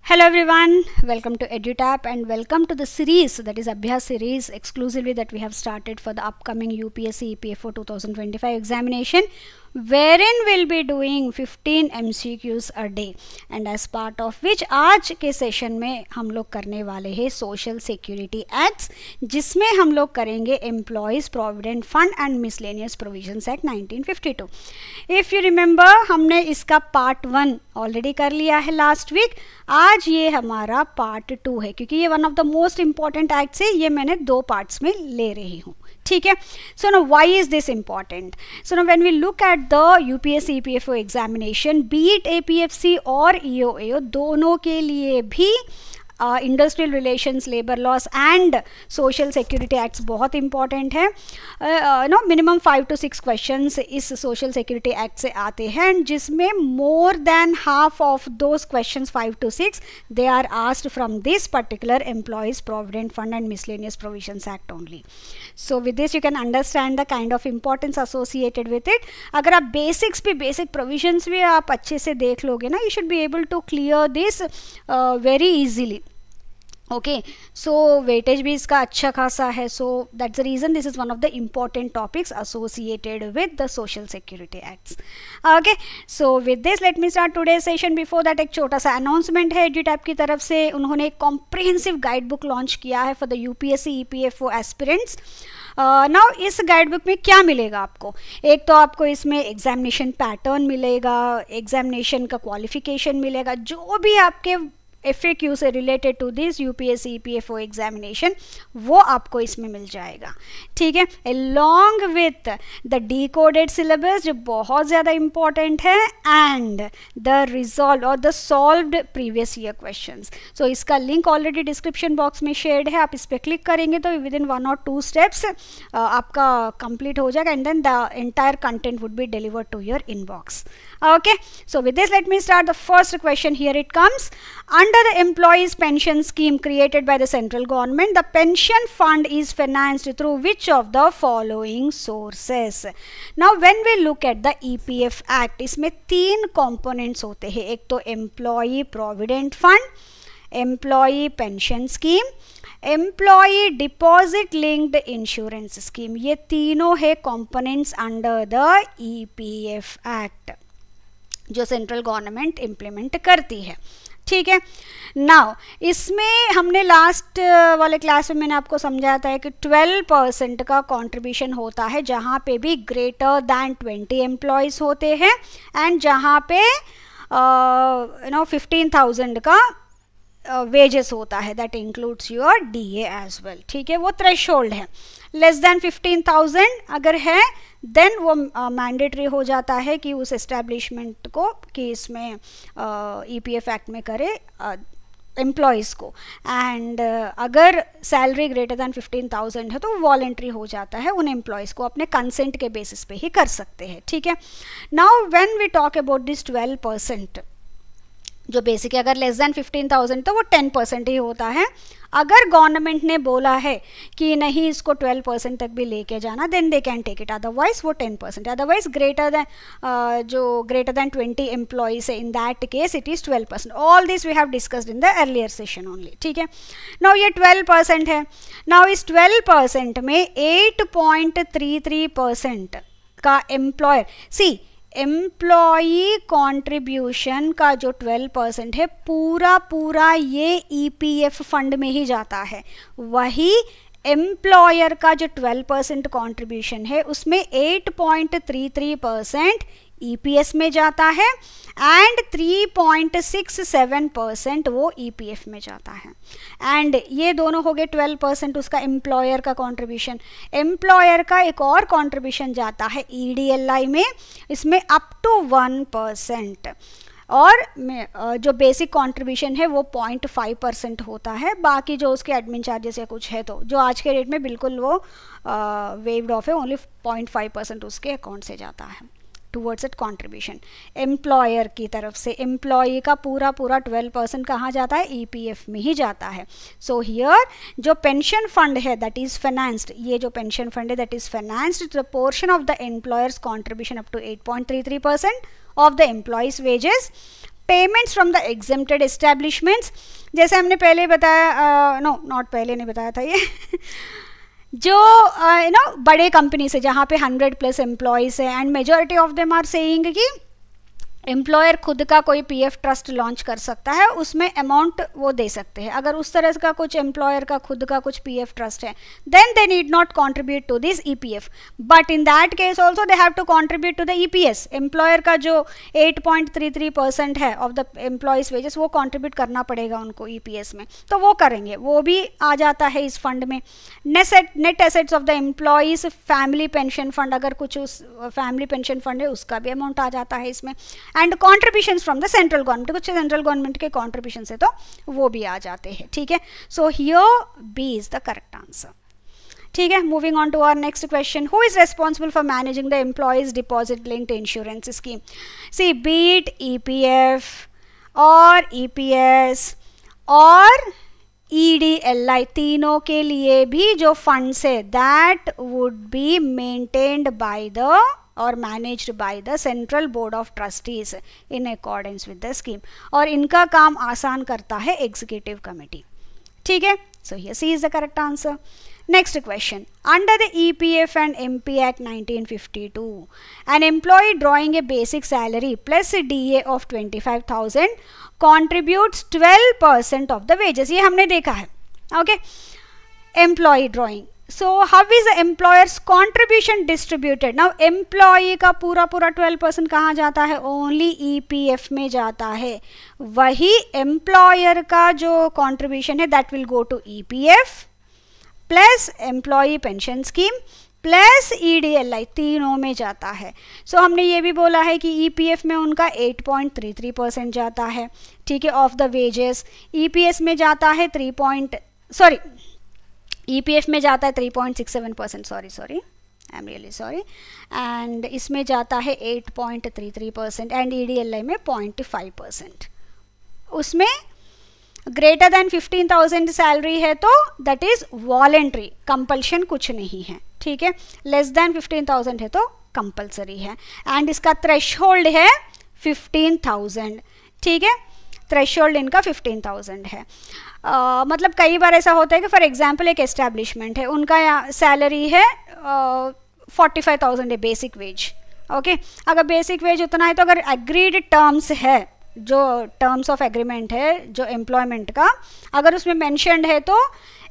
Hello everyone, welcome to EduTap and welcome to the series, that is Abhyas series exclusively that we have started for the upcoming UPSC EPFO 2025 examination, wherein we'll be doing 15 MCQs a day and as part of which आज के session में हम लोग करने वाले हैं social security acts, जिसमें हम लोग करेंगे employees provident fund and miscellaneous provisions act 1952. If you remember हमने इसका पार्ट 1 ऑलरेडी कर लिया है लास्ट वीक. आज ये हमारा पार्ट 2 है क्योंकि ये one of the most important acts है. ये मैंने 2 पार्ट्स में ले रही हूँ. ठीक है. So no why is this important? So no when we look at the UPSC EPFO examination, be it APFC और ईओएओ, दोनों के लिए भी industrial relations, labour laws and social security acts बहुत इंपॉर्टेंट है. नो मिनिमम 5 to 6 क्वेश्चंस इस social security act से आते हैं, जिसमें more than half of those questions 5 to 6 they are asked from this particular employees provident fund and miscellaneous provisions act only. So with this you can understand the kind of importance associated with it. अगर आप basics भी, basic provisions भी आप अच्छे से देख लोगे ना, you should be able to clear this very easily. Okay, so weightage भी इसका अच्छा खासा है. So that's the reason this is one of the important topics associated with the social security acts. Okay, so with this let me start today session. Before that एक छोटा सा announcement है. एड्यूटैप की तरफ से उन्होंने एक कॉम्प्रिहेंसिव गाइड बुक लॉन्च किया है for the UPSC EPFO aspirants. Now इस गाइड बुक में क्या मिलेगा आपको? एक तो आपको इसमें एग्जामिनेशन पैटर्न मिलेगा, एग्जामिनेशन का क्वालिफिकेशन मिलेगा, जो भी आपके FAQ से related to this UPSC EPFO examination वो आपको इसमें मिल जाएगा. ठीक है, along with the decoded syllabus जो बहुत ज़्यादा इम्पॉर्टेंट है, and the resolve or the solved previous year questions. So इसका लिंक ऑलरेडी डिस्क्रिप्शन बॉक्स में शेयर्ड है. आप इस पर क्लिक करेंगे तो विद इन 1 or 2 स्टेप्स आपका कंप्लीट हो जाएगा, and then the entire content would be delivered to your inbox. Okay, so with this let me start the first question. Here it comes. Under the employees pension scheme created by the central government, the pension fund is financed through which of the following sources? Now when we look at the EPF Act, इसमें 3 components होते हैं. एक तो employee provident fund, employee pension scheme, employee deposit linked insurance scheme. ये तीनों है components under the EPF act जो central government implement करती है. ठीक है. नाउ इसमें हमने लास्ट वाले क्लास में मैंने आपको समझाया था कि 12% का कंट्रीब्यूशन होता है जहाँ पे भी ग्रेटर दैन 20 एम्प्लॉयज़ होते हैं, एंड जहाँ पे 15,000 का वेजेस होता है. That includes your DA as well. ठीक है, वो थ्रेशोल्ड है. लेस दैन 15,000 अगर है देन वो मैंडेटरी हो जाता है कि उस एस्टेब्लिशमेंट को कि इसमें EPF एक्ट में करे एम्प्लॉयज़ को. एंड अगर सैलरी ग्रेटर दैन 15,000 है तो वॉलेंट्री हो जाता है. उन एम्प्लॉयज़ को अपने कंसेंट के बेसिस पे ही कर सकते हैं. ठीक है. Now when we talk about this 12%, जो बेसिक है, अगर लेस दैन 15,000 तो वो 10% ही होता है. अगर गवर्नमेंट ने बोला है कि नहीं इसको 12% तक भी लेके जाना, then they can take it. Otherwise वो 10%. अदरवाइज ग्रेटर दैन 20 एम्प्लॉयज़ है, in that case it is 12%. All this we have discussed in the earlier session only. ठीक है. नाउ ये 12% है. नाउ इस 12% में 8.33% का एम्प्लॉयर, सी एम्प्लॉई कॉन्ट्रीब्यूशन का जो 12% है पूरा ये EPF फंड में ही जाता है. वही एम्प्लॉयर का जो 12% कॉन्ट्रीब्यूशन है उसमें 8.33% EPS में जाता है, एंड 3.67% वो EPF में जाता है. एंड ये दोनों हो गए 12% उसका एम्प्लॉयर का कंट्रीब्यूशन. एम्प्लॉयर का एक और कंट्रीब्यूशन जाता है EDLI में, इसमें अप टू 1%, और जो बेसिक कंट्रीब्यूशन है वो 0.5% होता है. बाकी जो उसके एडमिन चार्जेस या कुछ है तो जो आज के रेट में बिल्कुल वो वेव्ड ऑफ है, ओनली 0.5% उसके अकाउंट से जाता है टूवर्ड्स इट कॉन्ट्रीब्यूशन. एम्प्लॉयर की तरफ से एम्प्लॉई का पूरा 12% कहाँ जाता है? EPF में ही जाता है. सो हियर जो पेंशन फंड है दैट इज फाइनेंस्ड, ये जो पेंशन फंड है that is financed the portion of the employer's contribution up to 8.33% of the employees wages payments from the exempted establishments, जैसे हमने पहले बताया, नो नॉट पहले नहीं बताया था ये जो बड़े कंपनी से जहाँ पे 100+ एम्प्लॉयज़ है and majority of them are saying कि एम्प्लॉयर खुद का कोई पीएफ ट्रस्ट लॉन्च कर सकता है, उसमें अमाउंट वो दे सकते हैं। अगर उस तरह का कुछ एम्प्लॉयर का खुद का कुछ पीएफ ट्रस्ट है, then they need not contribute to this EPF, but in that case also they have to contribute to the EPS. Employer का जो 8.33% है ऑफ द एम्प्लॉयज वेजेस, वो कंट्रीब्यूट करना पड़ेगा उनको ईपीएस में, तो वो करेंगे, वो भी आ जाता है इस फंड में। Net assets of the employees, family pension fund, अगर कुछ उस फैमिली पेंशन फंड है उसका भी अमाउंट आ जाता है इसमें। And contributions from the central government, कुछ सेंट्रल गवर्नमेंट के कॉन्ट्रीब्यूशन से तो वो भी आ जाते हैं, ठीक है। So here B is the correct answer, ठीक है। Moving on to our next question, who is responsible for managing the employees deposit linked insurance scheme? See बीट ईपीएफ और ईपीएस और EDLI, तीनों के लिए भी जो फंड्स है that would be maintained by the और managed by the central board of trustees in accordance with the scheme, और इनका काम आसान करता है एग्जीक्यूटिव कमेटी, ठीक है। So here C is the correct answer. Next question, under the EPF and MP Act 1952, an employee drawing a basic salary plus a DA of 25,000 contributes 12% of the wages. ये हमने देखा है, okay? Employee drawing. So how is the employer's contribution distributed? Now employee का पूरा 12% कहाँ जाता है? Only EPF में जाता है। वही employer का जो contribution है that will go to EPF plus employee pension scheme plus EDLI, तीनों में जाता है। सो हमने ये भी बोला है कि EPF में उनका 8.33% जाता है, ठीक है, ऑफ द वेजेस। EPS में जाता है EPF में जाता है 3.67%, sorry I am really sorry, and इसमें जाता है 8.33% एंड EDLI में 0.5%। उसमें ग्रेटर देन 15,000 सैलरी है तो दैट इज वॉलेंट्री, कंपल्शन कुछ नहीं है, ठीक है। लेस देन 15,000 है तो कंपल्सरी है, एंड इसका थ्रेशहोल्ड है 15,000, ठीक है। थ्रेशहोल्ड इनका 15,000 है। मतलब कई बार ऐसा होता है कि फॉर एग्जांपल एक एस्टैब्लिशमेंट है, उनका सैलरी है 45,000 है बेसिक वेज, ओके। अगर बेसिक वेज उतना है तो अगर एग्रीड टर्म्स है, जो टर्म्स ऑफ एग्रीमेंट है जो एम्प्लॉयमेंट का, अगर उसमें मेंशन्ड है तो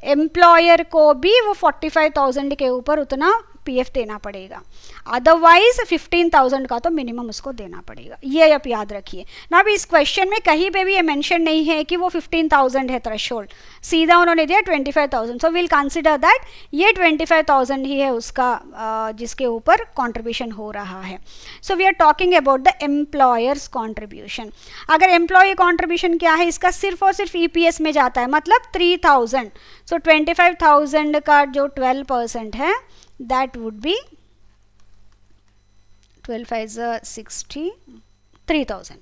एम्प्लॉयर को भी वो 45,000 के ऊपर उतना पीएफ देना पड़ेगा, अदरवाइज 15,000 का तो मिनिमम उसको देना पड़ेगा। ये आप याद रखिए ना। अभी इस क्वेश्चन में कहीं पे भी ये मेंशन नहीं है कि वो 15,000 है थ्रेशोल्ड, सीधा उन्होंने दिया 25,000। सो विल कंसिडर दैट ये 25,000 ही है उसका जिसके ऊपर कॉन्ट्रीब्यूशन हो रहा है। So we are talking about the employer's contribution. अगर एम्प्लॉय कॉन्ट्रीब्यूशन क्या है, इसका सिर्फ और सिर्फ EPS में जाता है, मतलब 3,000। सो 25,000 का जो 12% है that would be 12 5 63,000,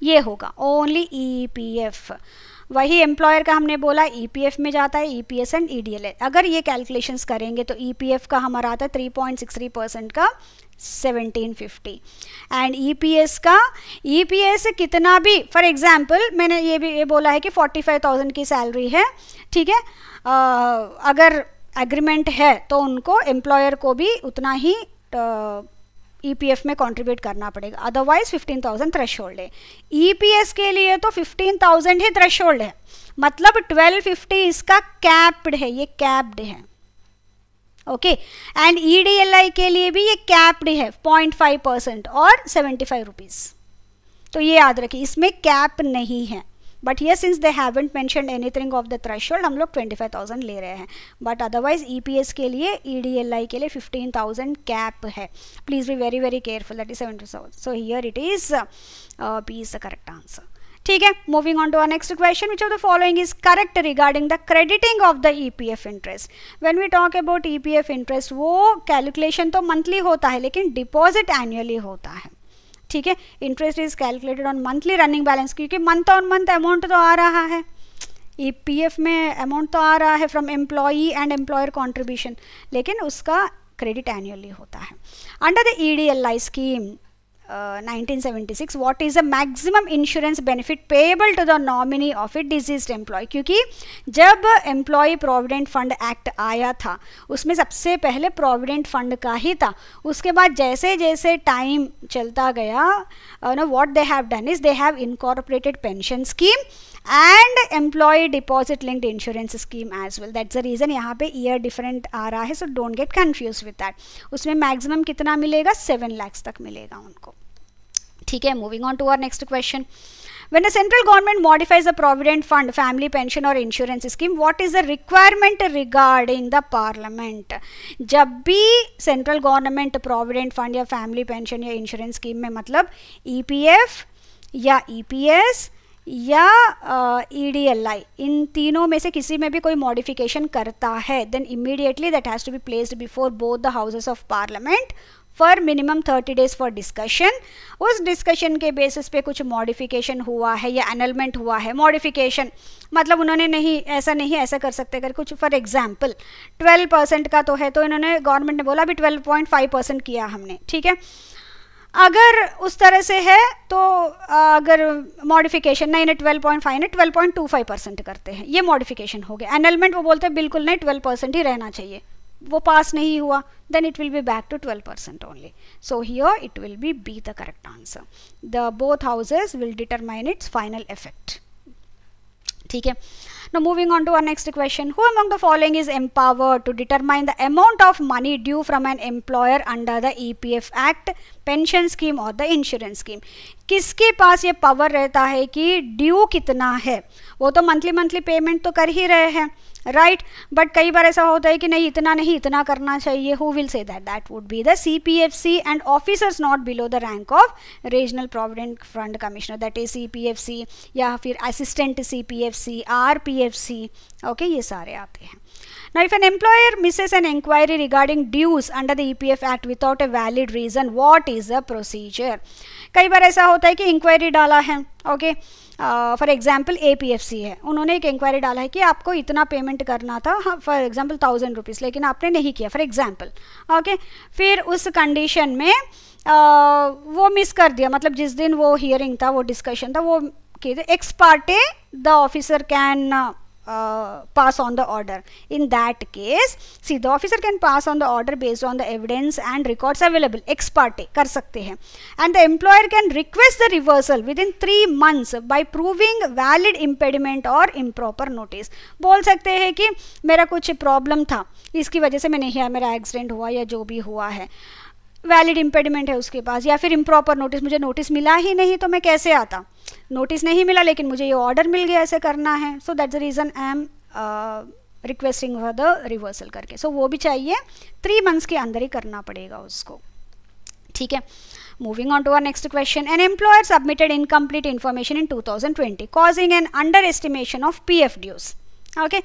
ये होगा ओनली EPF। वही एम्प्लॉयर का हमने बोला EPF में जाता है, EPS एंड EDLI। अगर ये कैलकुलेशंस करेंगे तो EPF का हमारा आता है 3.63% का 1750, एंड EPS कितना भी, फॉर एग्जाम्पल मैंने ये बोला है कि 45,000 की सैलरी है, ठीक है। अगर एग्रीमेंट है तो उनको एम्प्लॉयर को भी उतना ही EPF में कंट्रीब्यूट करना पड़ेगा, अदरवाइज 15,000 थ्रेशोल्ड है। EPS के लिए तो 15,000 ही थ्रेशोल्ड है, मतलब 1250 इसका कैप्ड है, ये कैप्ड है, ओके। एंड EDLI के लिए भी ये कैप्ड है 0.5% और 75 रुपीज़। तो ये याद रखिए, इसमें कैप नहीं है, बट ये since they haven't mentioned anything of the threshold, हम लोग 25,000 ले रहे हैं, बट अदरवाइज EPS के लिए EDLI के लिए 15,000 कैप है। Please be very very careful, that is 70,000। So here it is B is the correct answer, ठीक है। Moving on to our next question, which of the following is correct regarding the crediting of the EPF interest? When we talk about EPF interest, वो calculation तो monthly होता है लेकिन deposit annually होता है, ठीक है। Interest is calculated on monthly running balance, क्योंकि मंथ ऑन मंथ अमाउंट तो आ रहा है, EPF में अमाउंट तो आ रहा है from employee and employer contribution, लेकिन उसका क्रेडिट एनुअली होता है। Under the EDLI scheme 1976 what is the maximum insurance benefit payable to the nominee of a deceased employee. क्योंकि जब एम्प्लॉय प्रोविडेंट फंड एक्ट आया था उसमें सबसे पहले प्रोविडेंट फंड का ही था. उसके बाद जैसे जैसे टाइम चलता गया what they have done is they have incorporated pension scheme and employee deposit linked insurance scheme as well. That's the reason यहाँ पे year different आ रहा है, so don't get confused with that. उसमें maximum कितना मिलेगा, 7 lakhs तक मिलेगा उनको. ठीक है, moving on to our next question. When the central government modifies the provident fund, family pension or insurance scheme, what is the requirement regarding the parliament? जब भी central government provident fund या family pension या insurance scheme में मतलब EPF या EPS या EDLI इन तीनों में से किसी में भी कोई मॉडिफिकेशन करता है, then immediately that has to be placed before both the houses of parliament for minimum 30 days for discussion. उस डिस्कशन के बेसिस पे कुछ मॉडिफिकेशन हुआ है या एनलमेंट हुआ है. मॉडिफिकेशन मतलब उन्होंने नहीं ऐसा कर सकते अगर कुछ फॉर एग्जांपल 12% का तो है तो इन्होंने गवर्नमेंट ने बोला अभी 12.5% किया हमने. ठीक है, अगर उस तरह से है तो अगर मॉडिफिकेशन नहीं 12.5 ने 12.25% करते हैं, ये मॉडिफिकेशन हो गया. एनलमेंट वो बोलते हैं बिल्कुल नहीं 12% ही रहना चाहिए, वो पास नहीं हुआ, then it will be back to 12% only. So here it will be B the correct answer. The both houses will determine its final effect. ठीक है. Now moving on to our next question. Who among the following is empowered to determine the amount of money due from an employer under the EPF Act, pension scheme or the insurance scheme? किसके पास ये power रहता है कि due कितना है? वो तो monthly payment तो कर ही रहे हैं, राइट, बट कई बार ऐसा होता है कि नहीं इतना करना चाहिए. Who will say that would be the CPFC and officers not below the rank of regional provident fund commissioner, that is CPFC या फिर असिस्टेंट CPFC, RPFC. ओके, ये सारे आते हैं. Now, if an employer misses an inquiry regarding dues under the EPF Act without a valid reason, what is the procedure? कई बार ऐसा होता है कि इंक्वायरी डाला है, ओके, फॉर एग्जाम्पल APFC है, उन्होंने एक इंक्वायरी डाला है कि आपको इतना पेमेंट करना था, हाँ, फॉर एग्जाम्पल 1000 रुपीज़, लेकिन आपने नहीं किया फॉर एग्जाम्पल, ओके. फिर उस कंडीशन में वो मिस कर दिया, मतलब जिस दिन वो हियरिंग था, वो डिस्कशन था, वो x Partey the officer can pass on the order. In that case, see, the officer can pass on the order based on the evidence and records available, ex parte कर सकते हैं, and the employer can request the reversal within 3 months by proving valid impediment or improper notice. बोल सकते हैं कि मेरा कुछ problem था, इसकी वजह से मैं नहीं आया, मेरा एक्सीडेंट हुआ या जो भी हुआ है, वैलिड इम्पेडिमेंट है उसके पास, या फिर इम्प्रॉपर नोटिस, मुझे नोटिस मिला ही नहीं तो मैं कैसे आता, नोटिस नहीं मिला लेकिन मुझे ये ऑर्डर मिल गया, ऐसे करना है, so that's the reason I am requesting for the reversal करके. सो वो भी चाहिए 3 months के अंदर ही करना पड़ेगा उसको. ठीक है, moving on to our next question. An employer submitted incomplete information in 2020 causing an under estimation of PF dues. Okay,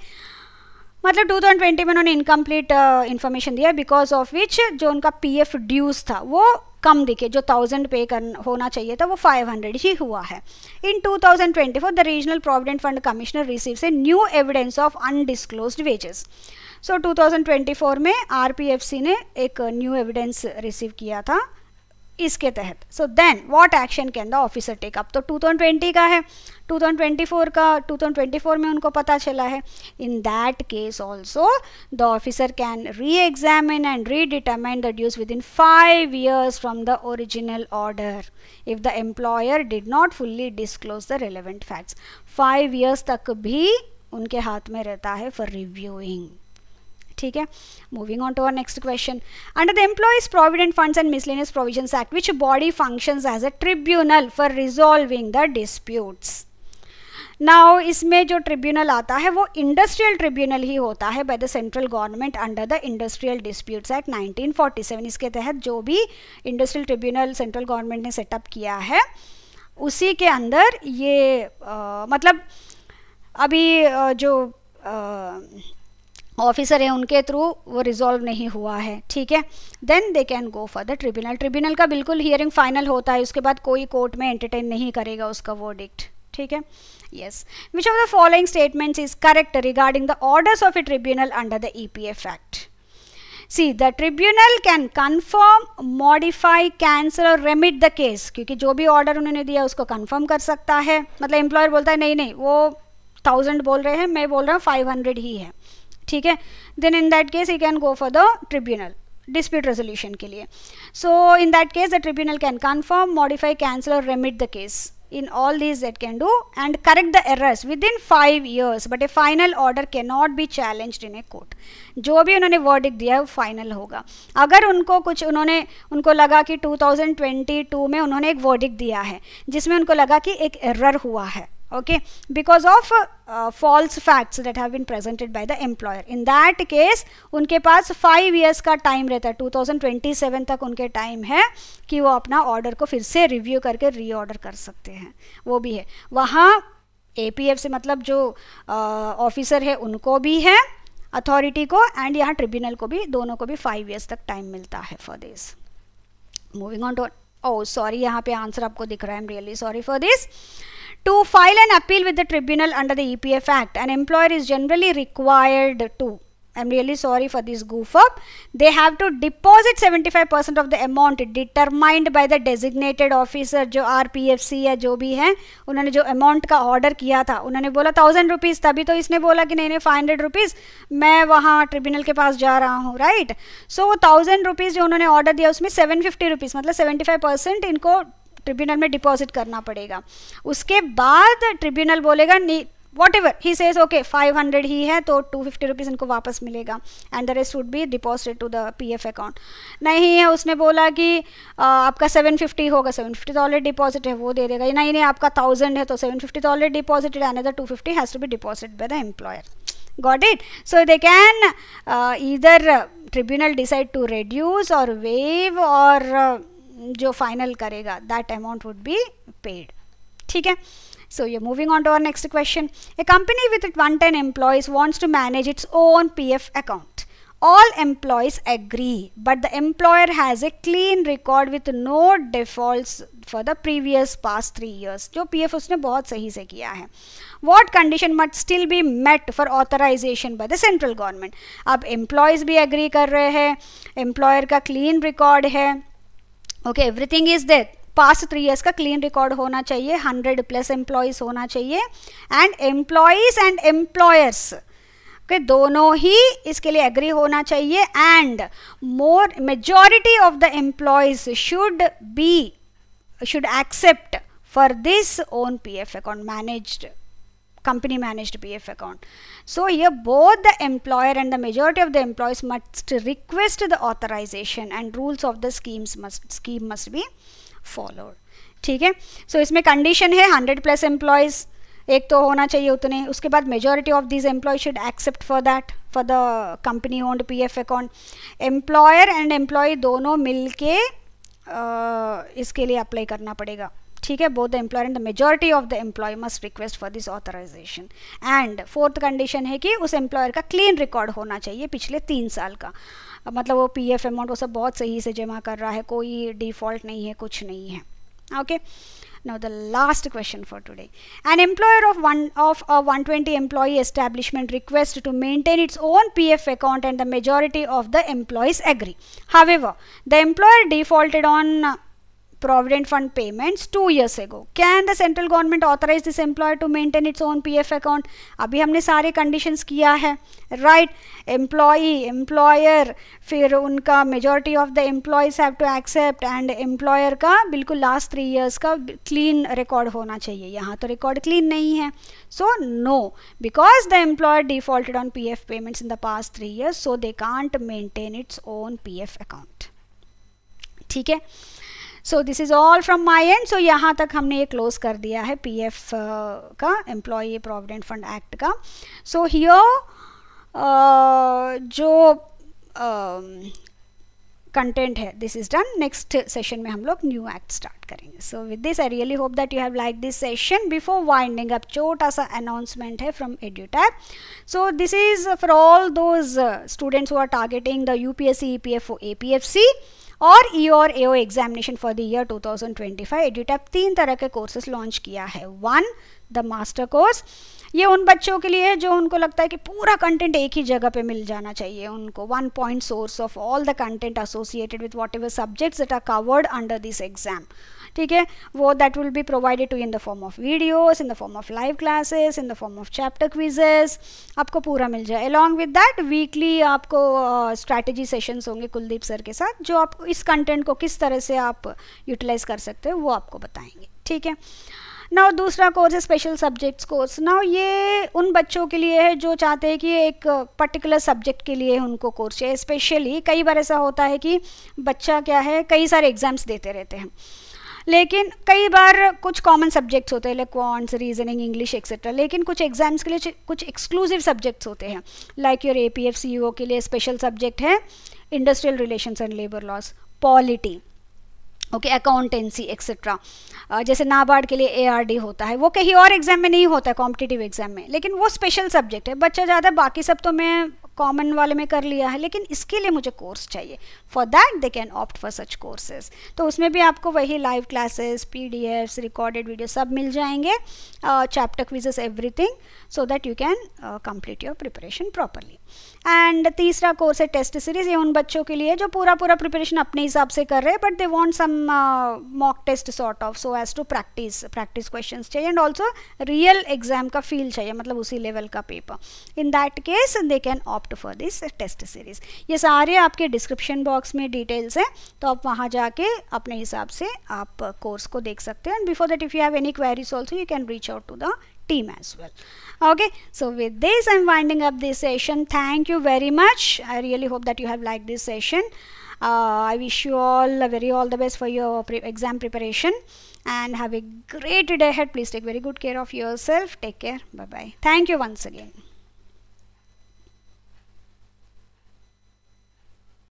मतलब 2020 में उन्होंने इनकम्प्लीट इन्फॉर्मेशन दिया, बिकॉज ऑफ विच जो उनका PF ड्यूज था वो कम दिखे, जो 1000 पे होना चाहिए था वो 500 ही हुआ है. In 2024 the regional provident fund commissioner receives a new evidence of undisclosed wages. So 2024 में RPFC ने एक न्यू एविडेंस रिसीव किया था इसके तहत. So then what action can the officer take up? तो 2020 का है, 2024 में उनको पता चला है. In that case also the officer can re examine and redetermine the dues with in 5 years from the original order if the employer did not fully disclose the relevant facts. 5 years तक भी उनके हाथ में रहता है for reviewing. ठीक है, moving on to our next question. Under the employees provident funds and miscellaneous provisions act which body functions as a tribunal for resolving the disputes? Now इसमें जो ट्रिब्यूनल आता है वो इंडस्ट्रियल ट्रिब्यूनल ही होता है by the central government under the industrial disputes act 1947. इसके तहत जो भी इंडस्ट्रियल ट्रिब्यूनल सेंट्रल गवर्नमेंट ने सेटअप किया है उसी के अंदर ये मतलब अभी जो ऑफिसर है उनके थ्रू वो रिजॉल्व नहीं हुआ है. ठीक है, then they can go for the tribunal. Tribunal का बिल्कुल हियरिंग फाइनल होता है, उसके बाद कोई कोर्ट में एंटरटेन नहीं करेगा उसका वर्डिक्ट. ठीक है, yes. Which of the following statements is correct regarding the orders of A tribunal under the EPF act? See the tribunal can confirm, modify, cancel और रेमिट द केस, क्योंकि जो भी ऑर्डर उन्होंने दिया उसको कन्फर्म कर सकता है. मतलब एम्प्लॉयर बोलता है नहीं नहीं वो 1000 बोल रहे हैं, मैं बोल रहा हूँ 500 ही है, ठीक है, then in that case he can go for the tribunal dispute resolution के लिए. So in that case the tribunal can confirm, modify, cancel or remit the case. In all these it can do and correct the errors within 5 years, but a final order cannot be challenged in a court. जो भी उन्होंने verdict दिया है वो final होगा. अगर उनको कुछ उनको लगा कि 2022 में उन्होंने एक वर्डिक्ट दिया है जिसमें उनको लगा कि एक एरर हुआ है, okay, because of false facts that have been presented by the employer, in that case उनके पास 5 years का टाइम रहता है, 2027 तक उनके टाइम है कि वो अपना ऑर्डर को फिर से रिव्यू करके रीऑर्डर कर सकते हैं. वो भी है वहाँ APF से मतलब जो ऑफिसर है उनको भी है अथॉरिटी को, एंड यहाँ ट्रिब्यूनल को भी, दोनों को भी 5 years तक टाइम मिलता है for this. Moving on to, oh sorry यहाँ पे आंसर आपको दिख रहा है, I am really sorry for this. To file an appeal with the tribunal under the EPF Act, an employer is generally required to, I'm really sorry for this goof up, they have to deposit 75% of the amount determined by the designated officer. जो RPFC या जो भी है उन्होंने जो amount का order किया था, उन्होंने बोला 1000 रुपीज़, तभी तो इसने बोला कि नहीं नहीं 500 रुपीज़, मैं वहाँ ट्रिब्यूनल के पास जा रहा हूँ, राइट. सो वो 1000 रुपीज़ जो उन्होंने ऑर्डर दिया उसमें 750 रुपीज़ मतलब 75% इनको ट्रिब्यूनल में डिपॉजिट करना पड़ेगा. उसके बाद ट्रिब्यूनल बोलेगा नहीं, whatever he says okay 500 ही है तो 250 रुपीज़ इनको वापस मिलेगा and the rest would be deposited to the PF account. नहीं है, उसने बोला कि आपका 750 होगा, 750 तो ऑलरेडी डिपॉजिट है, वो दे देगा. नहीं नहीं आपका 1000 है तो 750 तो already deposited, another 250 has to be deposited by the employer. Got it? So they can either tribunal decide to reduce or waive or जो फाइनल करेगा that amount would be paid. ठीक है. So you're moving on to our next question. A company with 110 employees wants to manage its own PF account. All employees agree, but the employer has a clean record with no defaults for the previous past 3 years. जो PF उसने बहुत सही से किया है. What condition must still be met for authorization by the central government? अब employees भी agree कर रहे हैं, employer का clean record है, okay, everything is there. Past 3 years का क्लीन रिकॉर्ड होना चाहिए, 100+ एम्प्लॉयज़ होना चाहिए, and employees and employers okay दोनों ही इसके लिए एग्री होना चाहिए. And more majority of the employees should except for this own PF account, managed company managed PF account. So here both the employer and the majority of the employees must request the authorization and rules of the scheme must be followed. ठीक है. So इसमें condition है 100+ employees, एक तो होना चाहिए उतने. उसके बाद majority of these employees should accept for that for the company owned PF account. Employer and employee दोनों मिलके इसके लिए अप्लाई करना पड़ेगा. ठीक है. Both the employer and the majority of the employee must request for this authorization. And fourth condition है कि उस एम्प्लॉयर का क्लीन रिकॉर्ड होना चाहिए पिछले 3 साल का. मतलब वो PF अमाउंट वो सब बहुत सही से जमा कर रहा है, कोई डिफॉल्ट नहीं है, कुछ नहीं है. Okay. Now the last question for today. An employer of a 120 employee establishment requests to maintain its own PF account and the majority of the employees agree. However, the employer defaulted on provident fund payments 2 years ago. Can the central government authorize this employer to maintain its own PF account? अभी हमने सारे conditions किया है, right? Employee, employer, फिर उनका majority of the employees have to accept, and employer का बिल्कुल last 3 years का clean record होना चाहिए. यहाँ तो record clean नहीं है, so no, because the employer defaulted on PF payments in the past 3 years, so they can't maintain its own PF account. ठीक है. So this is all from my end. So यहाँ तक हमने ये close कर दिया है PF का, एम्प्लॉई प्रोविडेंट फंड एक्ट का. सो हियर जो कंटेंट है this is done. Next session में हम लोग न्यू एक्ट स्टार्ट करेंगे. So with this I really hope that you have like this session. Before winding up छोटा सा अनाउंसमेंट है from EduTap. So this is for all those students who are targeting the UPSC EPFO APFC और EO और AO examination for the year 2025. EduTap 3 तरह के courses launch किया है. 1 the master course, ये उन बच्चों के लिए है जो उनको लगता है कि पूरा कंटेंट एक ही जगह पे मिल जाना चाहिए उनको, one point source of all the content associated with whatever subjects that are covered under this exam, ठीक है। वो that will be provided to in the form of videos, in the form of live classes, in the form of chapter quizzes, आपको पूरा मिल जाए। Along with that weekly आपको strategy sessions होंगे Kuldeep sir के साथ, जो आपको इस कंटेंट को किस तरह से आप यूटिलाइज कर सकते हो वो आपको बताएंगे, ठीक है। नाउ दूसरा कोर्स है स्पेशल सब्जेक्ट्स कोर्स। नाउ ये उन बच्चों के लिए है जो चाहते हैं कि एक पर्टिकुलर सब्जेक्ट के लिए उनको कोर्स चाहिए। स्पेशली कई बार ऐसा होता है कि बच्चा क्या है, कई सारे एग्जाम्स देते रहते हैं, लेकिन कई बार कुछ कॉमन सब्जेक्ट्स होते हैं like quants, reasoning, English etcetera, लेकिन कुछ एग्जाम्स के लिए कुछ एक्सक्लूसिव सब्जेक्ट्स होते हैं। लाइक योर APF CO के लिए स्पेशल सब्जेक्ट है industrial relations and labour laws, polity, okay, accountancy etcetera. जैसे नाबार्ड के लिए ARD होता है, वो कहीं और एग्जाम में नहीं होता है, कॉम्पिटिटिव एग्जाम में, लेकिन वो स्पेशल सब्जेक्ट है। बच्चा ज़्यादा बाकी सब तो मैं कॉमन वाले में कर लिया है, लेकिन इसके लिए मुझे कोर्स चाहिए, for that they can opt for such courses. तो उसमें भी आपको वही live classes, PDFs, recorded video सब मिल जाएंगे, chapter quizzes, everything, so that you can complete your preparation properly. And तीसरा कोर्स है टेस्ट सीरीज। ये उन बच्चों के लिए जो पूरा प्रिपरेशन अपने हिसाब से कर रहे हैं, but they want some mock test sort of, so as to practice questions चाहिए, एंड ऑल्सो रियल एग्जाम का फील चाहिए, मतलब उसी लेवल का paper. In that case they can opt for this test series. ये सारे आपके डिस्क्रिप्शन बॉक्स में डिटेल्स हैं, तो आप वहाँ जाके अपने हिसाब से आप कोर्स को देख सकते हैं। And before that if you have any queries also you can reach out to the team as well. Okay, so with this I'm winding up this session. Thank you very much. I really hope that you have liked this session. I wish you all the best for your exam preparation, and have a great day ahead. Please take very good care of yourself. Take care. Bye bye. Thank you once again.